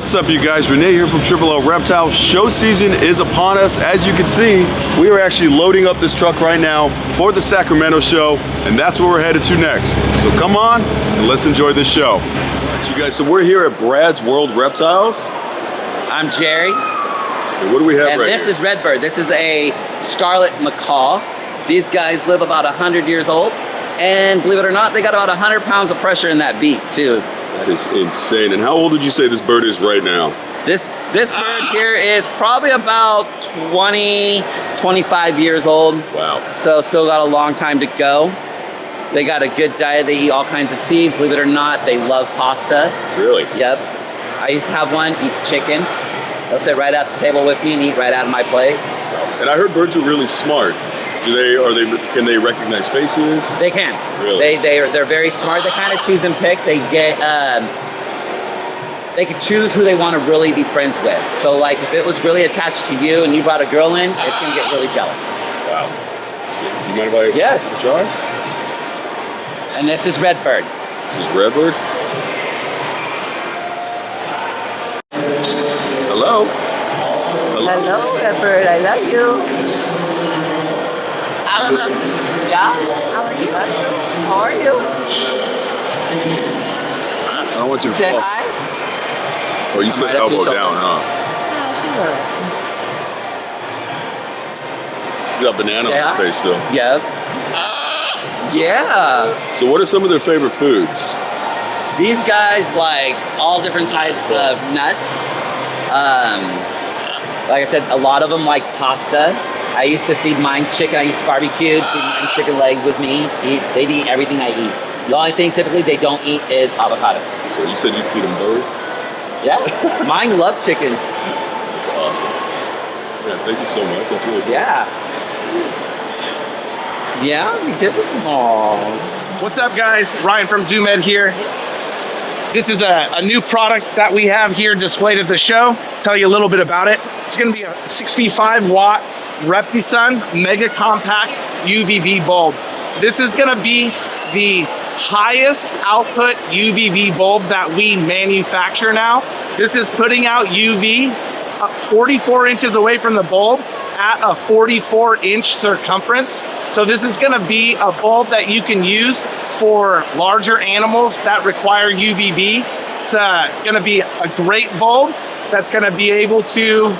What's up, you guys? Renee here from Tripolo Reptile. Show season is upon us. As you can see, we are actually loading up this truck right now for the Sacramento show, and that's where we're headed to next. So come on and let's enjoy this show. All right, you guys, so we're here at Brad's World Reptiles. I'm Jerry. And what do we have and right this here? is Redbird. This is a scarlet macaw. These guys live about 100 years old, and believe it or not, they got about 100 pounds of pressure in that beak too. That is insane. And how old would you say this bird is right now? This bird here is probably about 20, 25 years old. Wow. So still got a long time to go. They got a good diet. They eat all kinds of seeds. Believe it or not, they love pasta. Really? Yep. I used to have one, eats chicken. They'll sit right at the table with me and eat right out of my plate. And I heard birds are really smart. Can they recognize faces? They can. Really? They're very smart. They kind of choose and pick. They can choose who they want to really be friends with. So like if it was really attached to you and you brought a girl in, it's gonna get really jealous. Wow. So, you mind if I Yes. try? And this is Redbird. This is Redbird. Hello. Hello, Redbird. I love you. Yeah? How are you? How are you? I don't want you to Say fall. hi. Oh, you said Right up to elbow your down, shoulder. huh? She's alright. She's got banana Say on her hi. face still. Yep. Yeah. So what are some of their favorite foods? These guys like all different types of nuts. Like I said, a lot of them like pasta. I used to feed mine chicken. I used to barbecue, feed mine chicken legs with me. They eat everything I eat. The only thing typically they don't eat is avocados. So you said you feed them bird? Yeah, mine love chicken. That's awesome. Yeah, thank you so much. That's really cool. Yeah. Yeah, this is aww. What's up, guys? Ryan from ZoomEd here. This is a new product that we have here displayed at the show. Tell you a little bit about it. It's gonna be a 65 watt Reptisun mega compact UVB bulb. This is gonna be the highest output UVB bulb that we manufacture now. This is putting out UV 44 inches away from the bulb at a 44-inch circumference. So this is gonna be a bulb that you can use for larger animals that require UVB. It's gonna be a great bulb that's gonna be able to,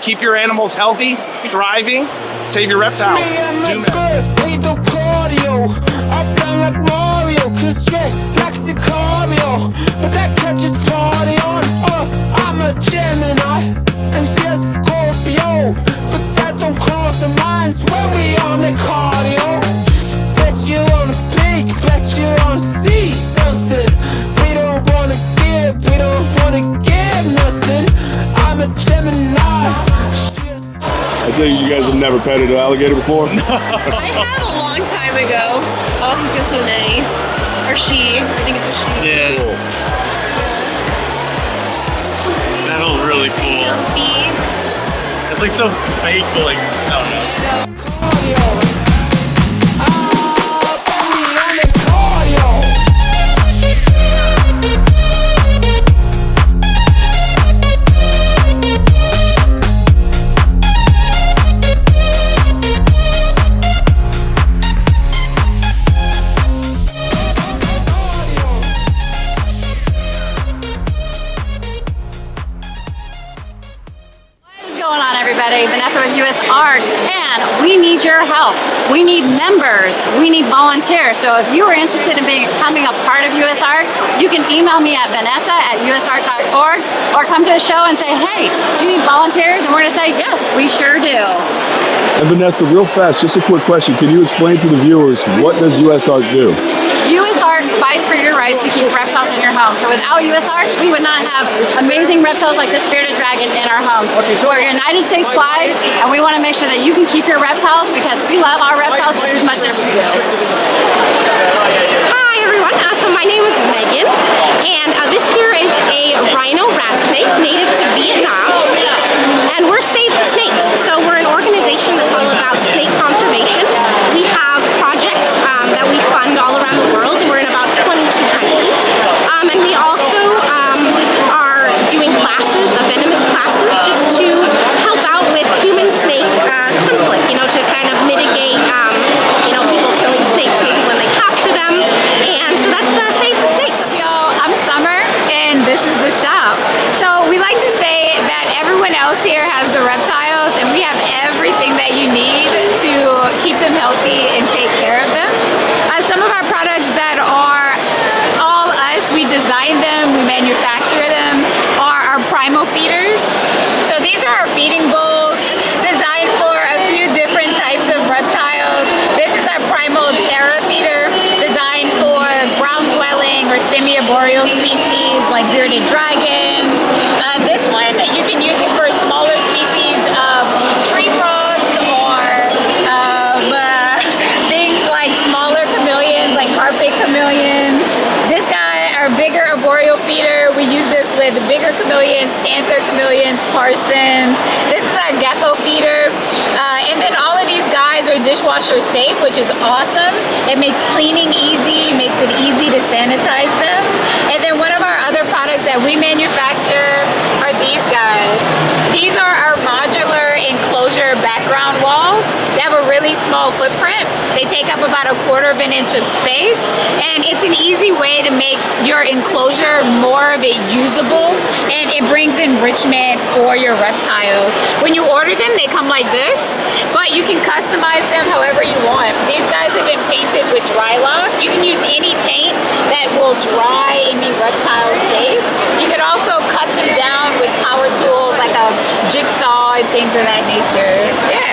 keep your animals healthy, thriving, save your reptiles. Zoom in. We do cardio, up down like Mario, cause stress likes the cardio, but that catches party on. I'm a Gemini, and she's a Scorpio, but that don't cross our minds when we on the cardio. Bet you wanna peek, bet you wanna see something. We don't wanna give nothing. I'm a Gemini. I tell you guys have never petted an alligator before? I have a long time ago. Oh, he feels so nice. Or she. I think it's a she. Yeah. Cool. That was really cool. It's like so fake, but like, I don't know. Vanessa with US Art, and we need your help. We need members. We need volunteers. So if you are interested in becoming a part of US Art, you can email me at vanessa@usart.org or come to a show and say, hey, do you need volunteers? And we're going to say, yes, we sure do. And Vanessa, real fast, just a quick question. Can you explain to the viewers, what does US Art do? US Art fights for your rights to keep reptiles in your home. So without US Art, we would not have amazing reptiles like this bearded dragon in our homes. We're United States wide, and we want to make sure that you can keep your reptiles because we love our reptiles just as much as you do. Hi everyone, so my name is Megan, and this here is a rhino rat snake native to Vietnam, and we're Save the Snakes. So we're an organization that's all about snake conservation. We have projects that we fund all around the world. We're in about 22 countries, and we also are doing design them, we manufacture them, are our primal feeders. So these are our feeding bowls designed for a few different types of reptiles. This is our primal terra feeder designed for ground-dwelling or semi-arboreal species like bearded dragons. This one, you can use it for smaller species of tree frogs or things like smaller chameleons, like carpet chameleons. This guy, our bigger arboreal feeder, we use this with bigger chameleons, panther chameleons, parsons. This is our gecko feeder. And then all of these guys are dishwasher safe, which is awesome. It makes cleaning easy, makes it easy to sanitize them. And then one of our other products that we manufacture are these guys. These are our modular enclosure background walls. They have a really small footprint. They take up about 1/4 inch of space, and it's an easy way to make your enclosure more of it usable, and it brings enrichment for your reptiles. When you order them, they come like this, but you can customize them however you want. These guys have been painted with dry lock. You can use any paint that will dry and be reptile safe. You could also cut them down with power tools like a jigsaw and things of that nature. Yeah.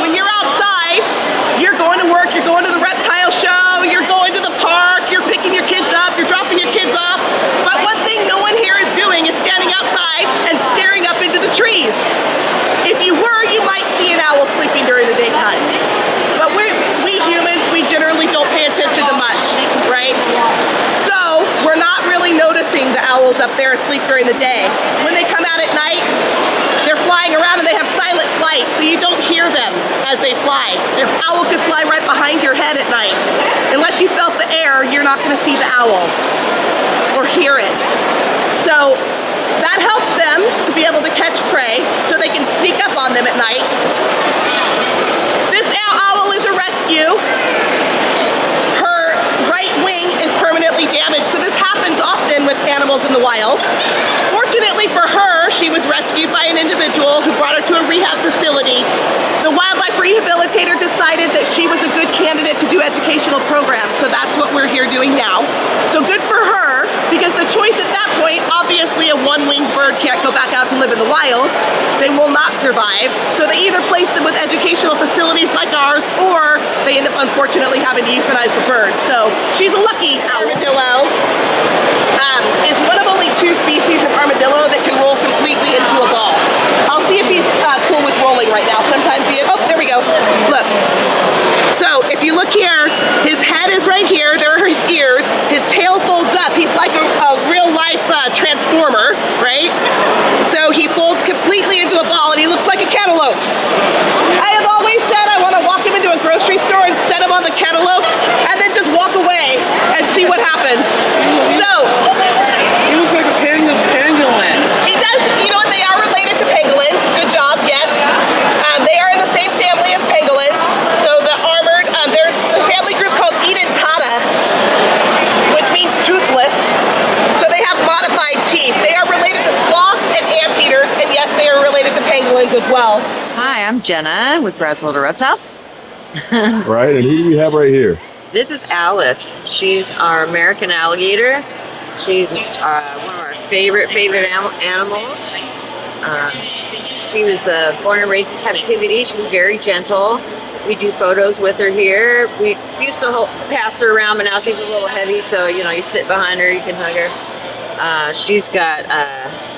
When you're outside, you're going to work, you're going to the Reptile Show, you're going to the park, you're picking your kids up, you're dropping your kids off. But one thing no one here is doing is standing outside and staring up into the trees. If you were, you might see an owl sleeping during the daytime. But we humans, we generally don't pay attention to much, right? So we're not really noticing the owls up there asleep during the day. When they come out at night, they're flying around and they have silent flight, so you don't hear them as they fly. An owl could fly right behind your head at night. Unless you felt the air, you're not going to see the owl or hear it. So that helps them to be able to catch prey so they can sneak up on them at night. This owl is a rescue. Her right wing is permanently damaged, so this happens often with animals in the wild. Fortunately for her, she was rescued by an individual who brought her to a rehab facility. The wildlife rehabilitator decided that she was a good candidate to do educational programs, so that's what we're here doing now. So good for her, because the choice at that point, obviously a one-winged bird can't go back out to live in the wild. They will not survive. So they either place them with educational facilities like ours, or they end up unfortunately having to euthanize the bird. So she's a lucky armadillo. Is one of only 2 species of armadillo that can roll completely into a ball. I'll see if he's cool with rolling right now. Sometimes he is. Oh, there we go. Look. So if you look here, his head is right here. There are his ears. His tail folds up. He's like a real-life transformer, right? So he folds completely into a ball, and he looks like a cantaloupe. I have always said I want to walk him into a grocery store and set him on the cantaloupes, and then just walk away and see what happens. So He looks like a pangolin. he does. You know what? They are related to pangolins. Good job. Yes. They are in the same family as pangolins. So the armored, they're a family group called Edentata, which means toothless. So they have modified teeth. They are related to sloths and anteaters, and yes, they are related to pangolins as well. Hi, I'm Jenna with Tripolo Reptiles. Right, and who do we have right here? This is Alice. She's our American alligator. She's one of our favorite animals. She was born and raised in captivity. She's very gentle. We do photos with her here. We used to pass her around, but now she's a little heavy, so you sit behind her, you can hug her. She's got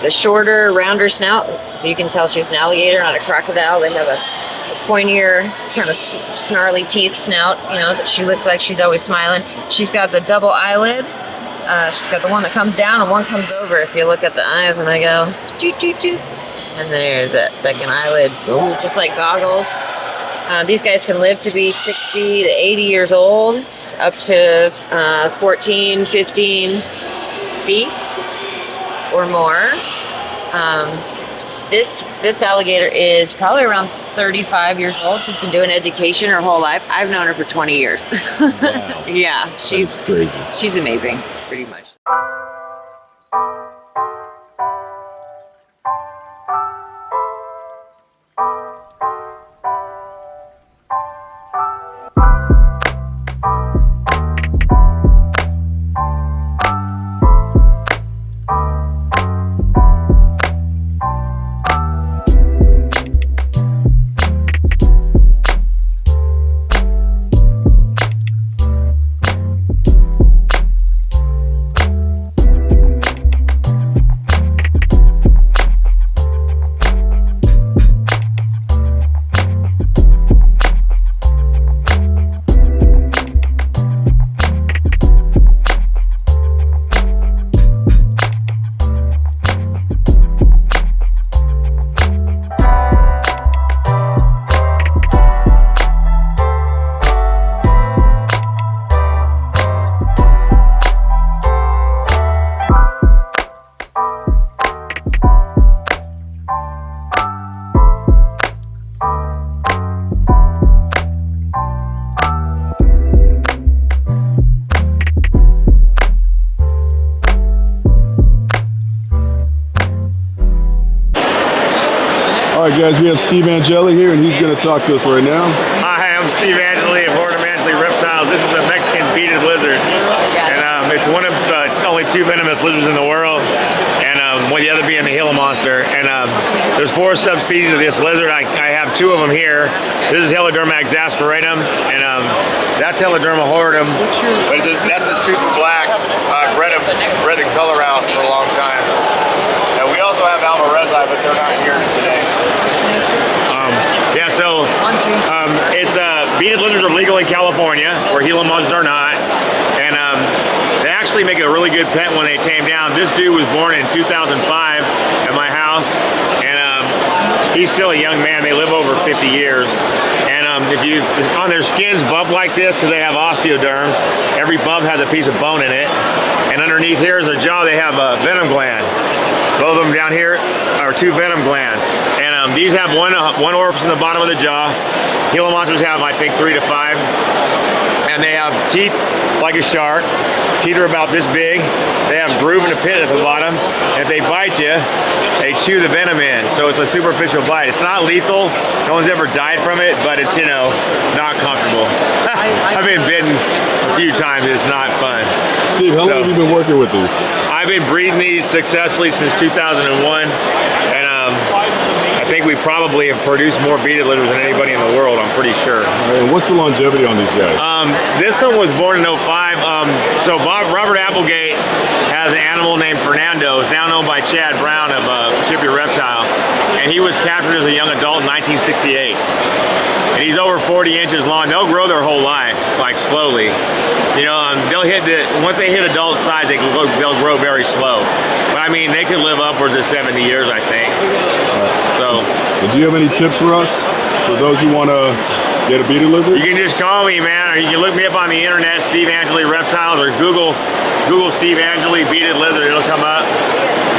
the shorter, rounder snout. You can tell she's an alligator, not a crocodile. They have a pointier, kind of snarly teeth snout, that she looks like she's always smiling. She's got the double eyelid. She's got the one that comes down and one comes over. If you look at the eyes when I go, doot, doot, doot. And there's that second eyelid, just like goggles. These guys can live to be 60 to 80 years old, up to 14, 15 feet. or more. This alligator is probably around 35 years old. She's been doing education her whole life. I've known her for 20 years. Wow. Yeah, she's Crazy. she's amazing, pretty much. All right, guys, we have Steve Angeli here, and he's going to talk to us right now. Hi, I'm Steve Angeli of Angeli Reptiles. This is a Mexican beaded lizard, and it's one of only 2 venomous lizards in the world, and with the other being the Gila Monster. And there's 4 subspecies of this lizard. I have 2 of them here. This is Heloderma exasperatum, and that's Heloderma horridum. But that's a super black. Bred the color out for a long time. And we also have Alvarezi, but they're not here today. Yeah, so beaded lizards are legal in California, where Gila Monsters are not, and they actually make a really good pet when they tame down. This dude was born in 2005 at my house, and he's still a young man. They live over 50 years, and on their skins bump like this because they have osteoderms. Every bump has a piece of bone in it, and underneath here is their jaw. They have a venom gland. Both of them down here are 2 venom glands, and these have one orifice in the bottom of the jaw. Gila Monsters have, I think, 3 to 5, and they have teeth like a shark. Teeth are about this big. They have groove in the pit at the bottom, and if they bite you, they chew the venom in. So it's a superficial bite. It's not lethal. No one's ever died from it, but it's not comfortable. I've been bitten a few times. It's not fun. Steve, how long have you been working with these? I've been breeding these successfully since 2001, and I think we probably have produced more beaded lizards than anybody in the world, I'm pretty sure. And what's the longevity on these guys? This one was born in 05. So Robert Applegate has an animal named Fernando. It's now known by Chad Brown of Tripolo Reptile, and he was captured as a young adult in 1968. And he's over 40 inches long. They'll grow their whole life, like slowly. They'll once they hit adult size, they'll grow very slow. But I mean, they could live upwards of 70 years, I think. So. Do you have any tips for us, for those who want to get a beaded lizard? You can just call me, man, or you can look me up on the internet, Steve Angeli Reptiles, or Google Steve Angeli beaded lizard. It'll come up.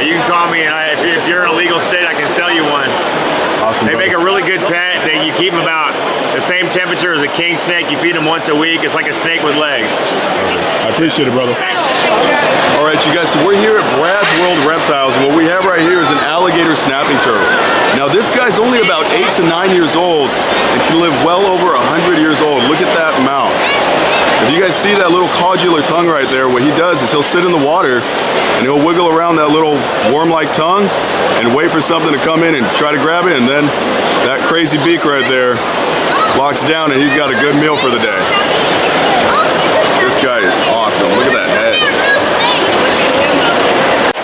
You can call me, and if you're in a legal state, I can sell you one. Awesome, they make a really good pet. You keep them about the same temperature as a king snake. You feed them once a week. It's like a snake with legs. I appreciate it, brother. All right, you guys, so we're here at Brad's World Reptiles, and what we have right here is an alligator snapping turtle. Now, this guy's only about 8 to 9 years old and can live well over 100 years old. Look at that mouth. If you guys see that little caudullar tongue right there, what he does is he'll sit in the water and he'll wiggle around that little worm-like tongue and wait for something to come in and try to grab it, and then that crazy beak right there locks down and he's got a good meal for the day. This guy is awesome. Look at that head.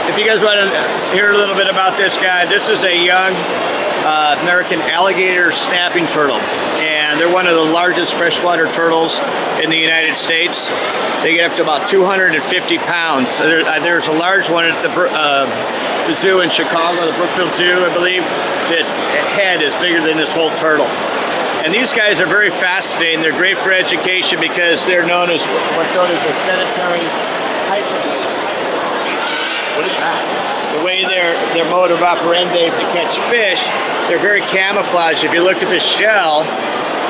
If you guys want to hear a little bit about this guy, this is a young American alligator snapping turtle, and they're one of the largest freshwater turtles in the United States. They get up to about 250 pounds. So there's a large one at the zoo in Chicago, the Brookfield Zoo, I believe. Its head is bigger than this whole turtle. And these guys are very fascinating. They're great for education because they're known as what's known as a sedentary What is that? The way their mode of operandi to catch fish, they're very camouflaged. If you look at the shell,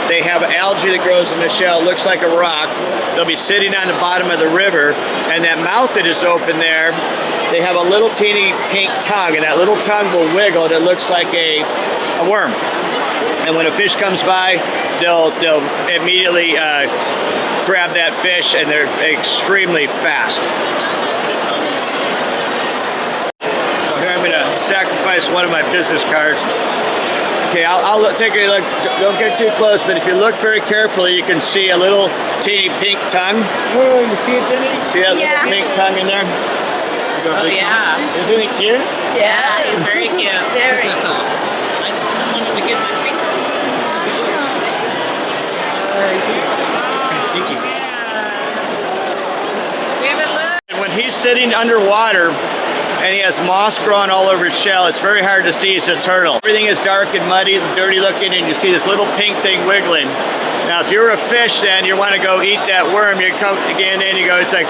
they have algae that grows in the shell, looks like a rock. They'll be sitting on the bottom of the river, and that mouth that is open there, they have a little teeny pink tongue, and that little tongue will wiggle, and it looks like a worm. And when a fish comes by, they'll immediately grab that fish, and they're extremely fast. So here I'm gonna sacrifice one of my business cards. Okay, I'll take a look. Don't get too close, but if you look very carefully, you can see a little teeny pink tongue. Oh, you see it, Jenny? See that little pink tongue in there? Oh, yeah. Isn't it cute? Yeah, it's very cute. Very cool. I just don't want him to get my finger. And when he's sitting underwater and he has moss growing all over his shell, it's very hard to see it's a turtle. Everything is dark and muddy and dirty looking, and you see this little pink thing wiggling. Now, if you're a fish, then you want to go eat that worm. You come again in, you go, it's like,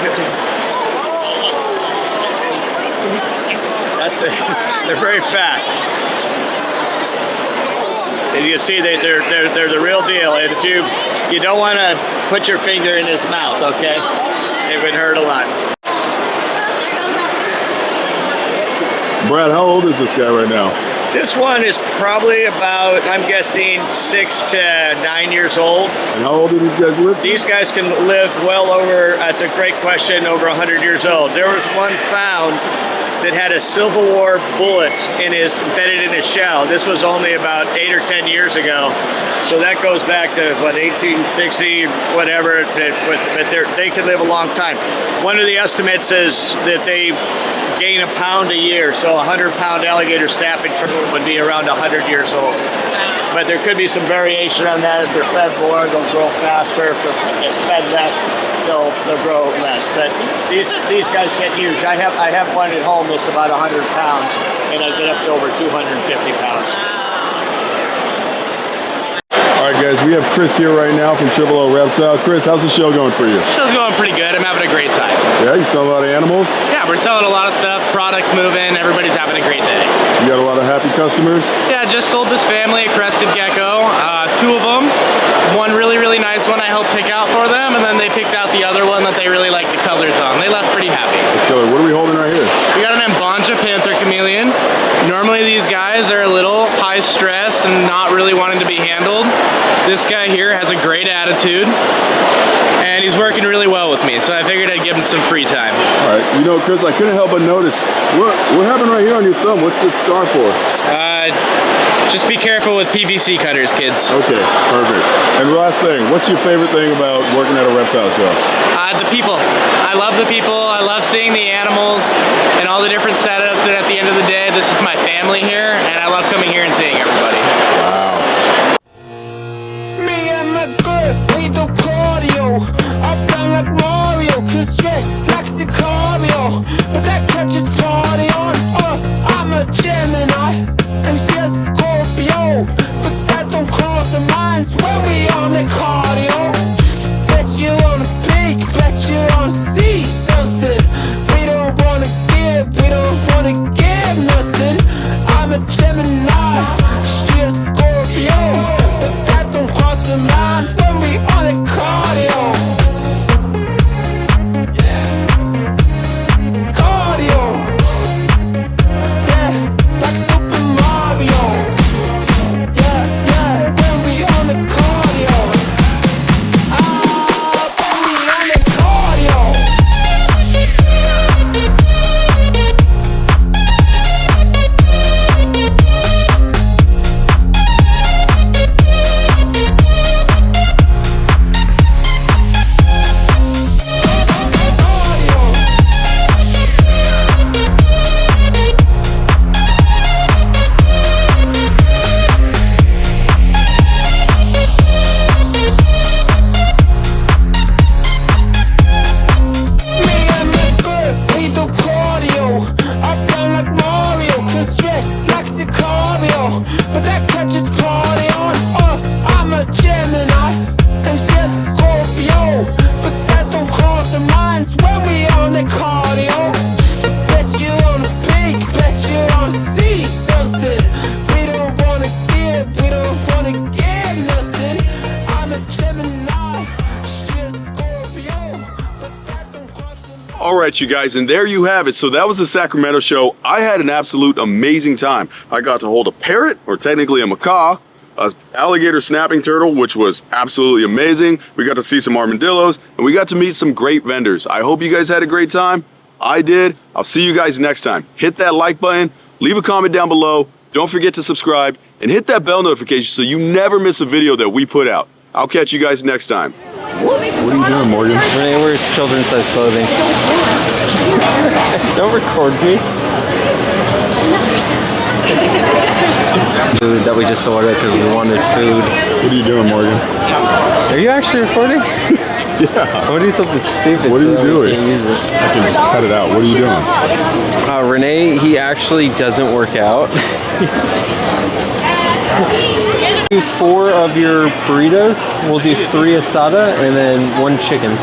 that's it. They're very fast. And you see they're the real deal. And if you don't want to put your finger in his mouth, okay? It would hurt a lot. Brad, how old is this guy right now? This one is probably about, I'm guessing, 6 to 9 years old. And how old do these guys live? These guys can live well over, that's a great question, over 100 years old. There was one found that had a Civil War bullet embedded in his shell. This was only about 8 or 10 years ago. So that goes back to, what, 1860, whatever, but they can live a long time. One of the estimates is that they gain a pound a year, so a 100-pound alligator snapping turtle would be around 100 years old. But there could be some variation on that. If they're fed more, they'll grow faster. If they're fed less, they'll grow less. But these guys get huge. I have one at home that's about 100 pounds, and I get up to over 250 pounds. All right, guys, we have Chris here right now from Tripolo Reptile. Chris, how's the show going for you? Show's going pretty good. I'm having a great time. Yeah, you selling a lot of animals? Yeah, we're selling a lot of stuff. Products moving. Everybody's having a great day. You got a lot of happy customers? Yeah, I just sold this family a crested gecko. 2 of them. One really, really nice one I helped pick out for them, and then they picked out the other one that they really liked the colors on. They left pretty happy. Let's go. What are we holding right here? We got an Ambanja panther chameleon. Normally these guys are a little high stress and not really wanting to be handled. This guy here has a great attitude, and he's working really well with me, so I figured I'd give him some free time. All right, you know, Chris, I couldn't help but notice, what happened right here on your thumb? What's this scar for? Just be careful with PVC cutters, kids. Okay, perfect. And last thing, what's your favorite thing about working at a reptile show? The people. I love the people. I love seeing the animals and all the different setups, but at the end of the day, this is my family here, and I love coming here and seeing everybody. Wow. Me and my girl, we do cardio. Up down like Mario, cause stress like Sicario. But that catches party on. I'm a Gemini, and she's a Scorpio. But that don't cross the minds when we on the cardio. Bet you wanna peek, bet you wanna see something. We don't wanna give nothing. I'm a Gemini, she's a Scorpio. But that don't cross the mind when we on the cardio. When we on the cardio, bet you All right, you guys, and there you have it. So that was the Sacramento show. I had an absolute amazing time. I got to hold a parrot, or technically a macaw, an alligator snapping turtle, which was absolutely amazing. We got to see some armadillos, and we got to meet some great vendors. I hope you guys had a great time. I did. I'll see you guys next time. Hit that like button, leave a comment down below. Don't forget to subscribe, and hit that bell notification so you never miss a video that we put out. I'll catch you guys next time. What are you doing, Morgan? Renee wears children's size clothing. Don't record me. Food that we just ordered because we wanted food. What are you doing, Morgan? Are you actually recording? Yeah. I'm gonna do something stupid. What are you doing? Can't use it. I can just cut it out. What are you doing? Renee, he actually doesn't work out. Do 4 of your burritos. We'll do 3 asada and then 1 chicken.